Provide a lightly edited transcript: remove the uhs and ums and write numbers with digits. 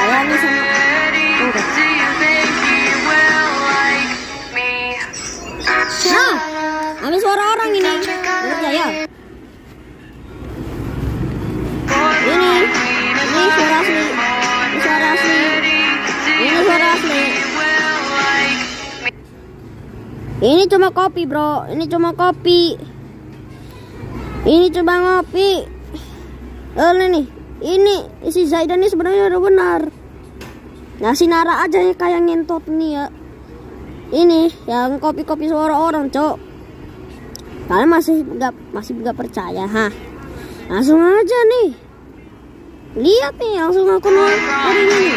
percaya nih sama enggak. Nah, ada suara orang ini. Percaya? Ini suara asli. Ini suara asli. Ini suara asli. Ini cuma kopi, bro. Ini cuma kopi. Ini cuma ngopi. Ini si Zaidan ini sebenarnya udah benar. Nah, si Nara aja yang kayak ngentot nih ya. Ini yang kopi-kopi suara orang, cok. Kalian masih nggak percaya, ha? Langsung aja nih. Lihat nih, langsung aku hari ini.